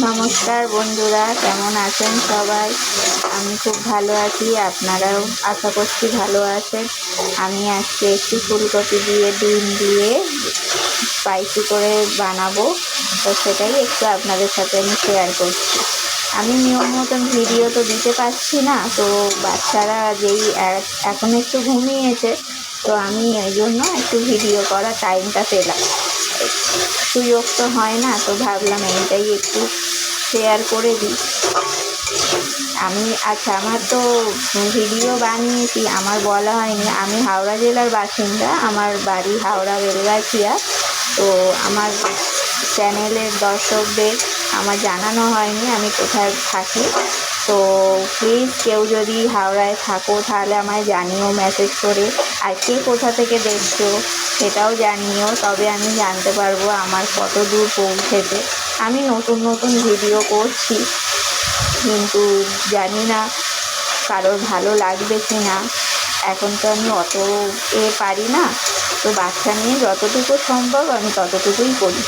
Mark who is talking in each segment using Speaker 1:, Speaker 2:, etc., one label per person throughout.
Speaker 1: নমস্কার বন্ধুরা, কেমন আছেন সবাই? আমি খুব ভালো আছি, আপনারাও আশা করছি ভালো আছেন। আমি আজকে একটু ফুলকপি দিয়ে ডিম দিয়ে স্পাইসি করে বানাবো, তো সেটাই একটু আপনাদের সাথে আমি শেয়ার করছি। আমি নিয়ম মতন ভিডিও তো দিতে পারছি না, তো বাচ্চারা এখন একটু ঘুমিয়েছে, তো আমি এই জন্য একটু ভিডিও করার টাইমটা পেলাম। সুযোগ তো হয় না, তো ভাবলাম এইটাই একটু শেয়ার করে দিই। আমার তো ভিডিও বানিয়েছি, আমার বলা হয়নি আমি হাওড়া জেলার বাসিন্দা, আমার বাড়ি হাওড়া বেলগাছিয়া। তো আমার চ্যানেলের দর্শকদের আমার জানানো হয়নি আমি কোথায় থাকি। তো প্লিজ কেউ যদি হাওড়ায় থাকো তাহলে আমায় জানিও মেসেজ করে, আর কে কোথা থেকে দেখছো সেটাও জানিও, তবে আমি জানতে পারবো আমার কত দূর পৌঁছেছে। আমি নতুন নতুন ভিডিও করছি, কিন্তু জানি না কারোর ভালো লাগবে কি না। এখন তো আমি অত পারি না, তো বাচ্চা নিয়ে যতটুকু সম্ভব আমি ততটুকুই করি।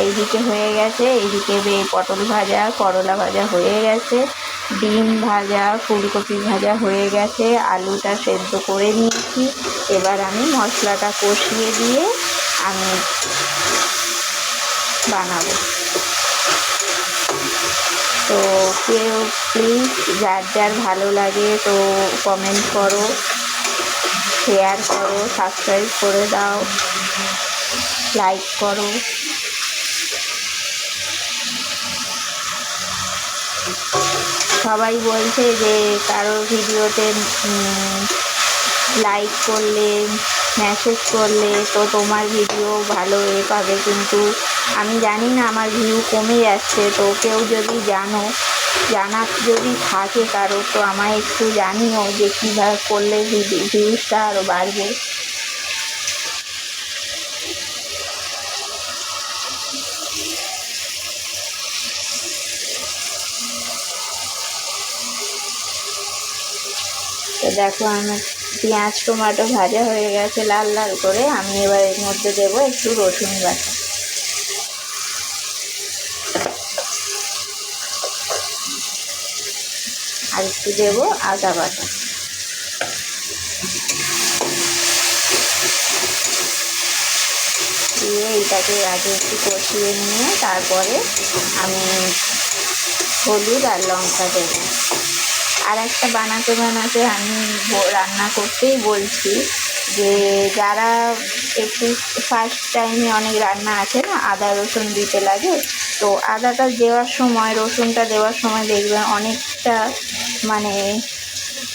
Speaker 1: এইদিকে হয়ে গেছে, এইদিকে পটল ভাজা, করলা ভাজা হয়ে গেছে, ডিম ভাজা, ফুলকপি ভাজা হয়ে গেছে, আলুটা সেদ্ধ করে নিয়েছি। এবার আমি মশলাটা কষিয়ে দিয়ে আমি বানাবো। তো কেউ প্লিজ যার যার ভালো লাগে তো কমেন্ট করো, শেয়ার করো, সাবস্ক্রাইব করে দাও, লাইক করো। সবাই বলছে যে কারো ভিডিওতে লাইক করলে, মেসেজ করলে তো তোমার ভিডিও ভালো পাবে, কিন্তু আমি জানি না, আমার ভিউ কমে যাচ্ছে। তো কেউ যদি যদি থাকে কারো, তো আমায় একটু জানিও যে কীভাবে করলে ভিউজটা আরও বাড়বে। তো দেখো আমার পেঁয়াজ টমেটো ভাজা হয়ে গেছে লাল লাল করে, আমি এবার এর মধ্যে দেবো একটু রসুন বাটা, আর একটু দেবো আদা বাটা। দিয়ে এইটাকে আগে একটু কষিয়ে নিয়ে তারপরে আমি হলুদ আর লঙ্কা দেবো। আর একটা বানাতে আমি রান্না করতেই বলছি যে যারা একটু ফার্স্ট টাইমে অনেক রান্না আছে না, আদা রসুন দিতে লাগে, তো আদাটা দেওয়ার সময়, রসুনটা দেওয়ার সময় দেখবেন অনেকটা মানে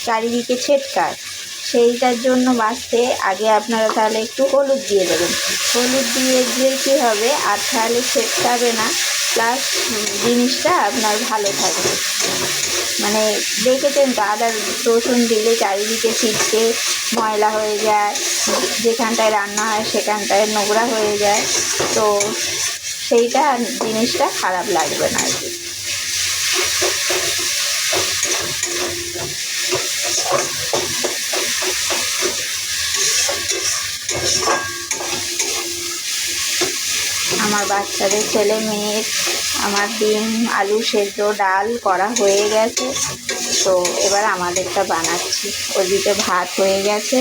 Speaker 1: চারিদিকে ছেটকায়। সেইটার জন্য বাঁচতে আগে আপনারা তাহলে একটু হলুদ দিয়ে দেবেন। হলুদ দিয়ে কী হবে, আর তাহলে ছেটকাবে না, প্লাস জিনিসটা আপনার ভালো থাকবে। মানে দেখেছেন তো, আদা রসুন দিলে চারিদিকে ছিটকে ময়লা হয়ে যায়, যেখানটায় রান্না হয় সেখানটায় নোংরা হয়ে যায়, তো সেইটা জিনিসটা খারাপ লাগবে না আর কি। আমার বাচ্চাদের ছেলে মেয়ের আমার ডিম আলু সেদ্ধ ডাল করা হয়ে গেছে, তো এবার আমাদেরটা বানাচ্ছি। ওদিকে ভাত হয়ে গেছে,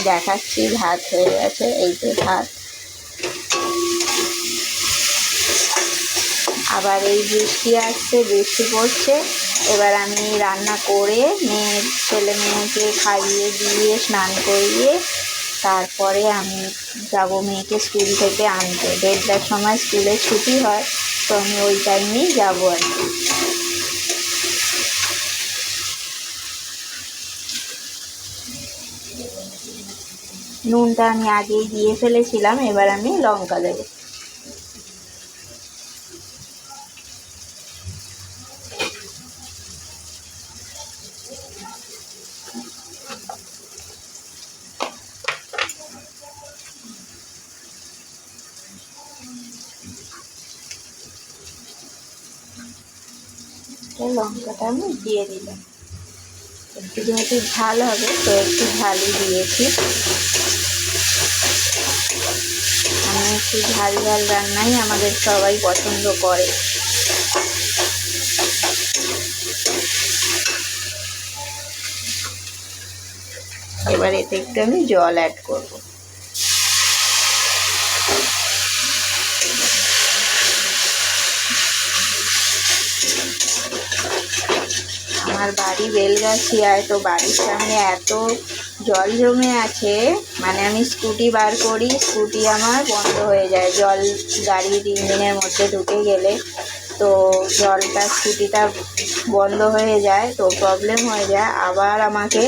Speaker 1: দেখাচ্ছি, ভাত হয়ে গেছে, এই যে ভাত। আবার এই বৃষ্টি আসছে, বৃষ্টি পড়ছে, এবার আমি রান্না করে ছেলে মেয়েকে খাইয়ে দিয়ে স্নান করিয়ে তারপরে আমি যাব মেয়েকে স্কুল থেকে আনতে। 1:30টার সময় স্কুলে ছুটি হয়, তো আমি ওই টাইমেই যাবো আর কি। নুনটা আমি আগেই দিয়ে ফেলেছিলাম, এবার আমি লঙ্কা দেবো। লঙ্কাটা আমি দিয়ে দিলাম, একটু যেহেতু ঝাল হবে তো একটু ঝালই দিয়েছি। আমি একটু ঝাল ঝাল রান্নাই আমাদের সবাই পছন্দ করে। এবার এতে একটু আমি জল অ্যাড করব। আমার বাড়ি বেলগাছিয়ায়, তো বাড়ির সামনে এত জল জমে আছে, মানে আমি স্কুটি বার করি, স্কুটি আমার বন্ধ হয়ে যায়। জল গাড়ির ইঞ্জিনের মধ্যে ঢুকে গেলে তো জলটা স্কুটিটা বন্ধ হয়ে যায়, তো প্রবলেম হয়ে যায়। আবার আমাকে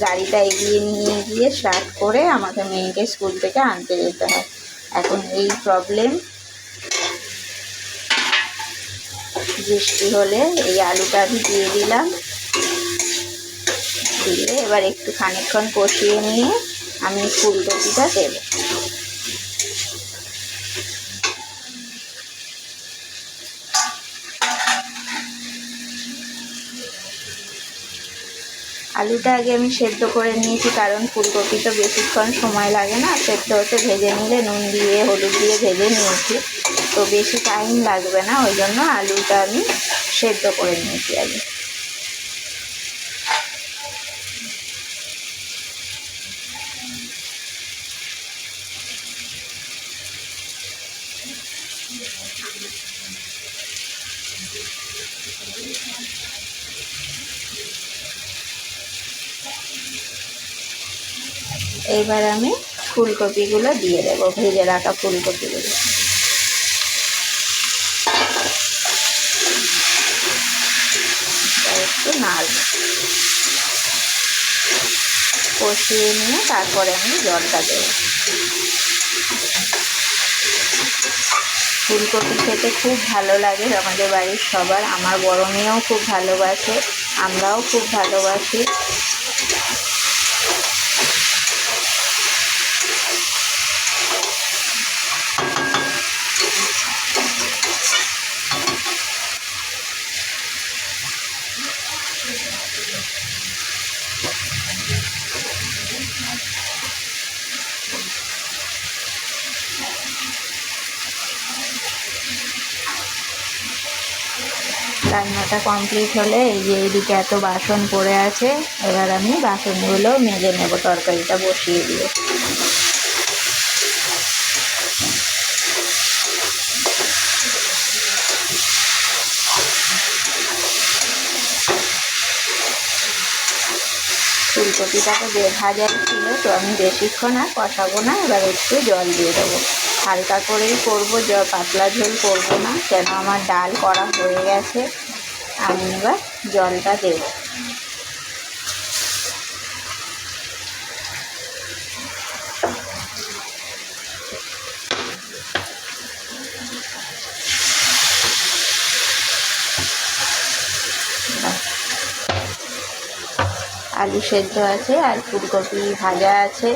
Speaker 1: গাড়িটা এগিয়ে নিয়ে গিয়ে স্টার্ট করে আমাকে মেয়েকে স্কুল থেকে আনতে যেতে হয়। এখন এই প্রবলেম। বৃষ্টি হলে এই আলুটা আমি দিয়ে দিলাম, দিয়ে এবার একটু খানিকক্ষণ কষিয়ে নিয়ে আমি ফুলকপিটা দেব। আলুটা আগে আমি সেদ্ধ করে নিয়েছি, কারণ ফুলকপি তো বেশিক্ষণ সময় লাগে না সেদ্ধ হতে। ভেজে নিলে নুন দিয়ে হলুদ দিয়ে ভেজে নিয়েছি, তো বেশি টাইম লাগবে না, ওই জন্য আলুটা আমি সেদ্ধ করে নিয়েছি আগে। এইবার আমি ফুলকপিগুলো দিয়ে দেবো, ভেজে রাখা ফুলকপিগুলো। একটু নাড়ব, কষিয়ে নিয়ে তারপরে আমি জলটা দেবো। ফুলকপি খেতে খুব ভালো লাগে আমাদের বাড়ির সবার, আমার বড় মেয়েও খুব ভালোবাসে, আমরাও খুব ভালোবাসি। রান্নাটা কমপ্লিট হলে এই যে এইদিকে এত বাসন পড়ে আছে, এবার আমি বাসনগুলো মেজে নেব তরকারিটা বসিয়ে দিয়ে। ফুলকপিটা তো ভাজাই ছিল, তো আমি বেশিক্ষণ আর কষাবো না, এবার একটু জল দিয়ে দেবো। হালকা করেই করবো, পাতলা ঝোল করবো না, কেন আমার ডাল করা হয়ে গেছে। আমি এবার জলটা দেবো। আলু সেদ্ধ আছে আর ফুলকপি ভাজা আছে,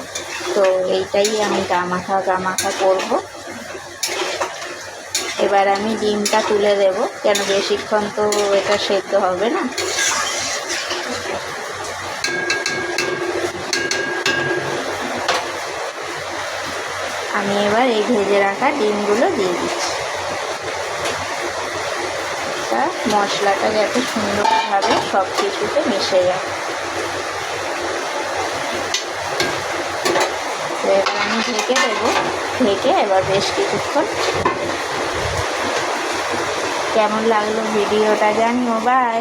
Speaker 1: তো এইটাই আমি গামাখা করব। এবার আমি ডিমটা তুলে দেব, কেন বেশিক্ষণ তো এটা সেদ্ধ হবে না। আমি এবার এই ভেজে রাখা ডিমগুলো দিয়ে দিচ্ছি। মশলাটা যাতে সুন্দরভাবে সব কিছুতে মিশে যায়। তো এবার আমি ঢেকে দেবো, ঢেকে এবার বেশ কিছুক্ষণ। কেমন লাগলো ভিডিওটা জানিও, বাই।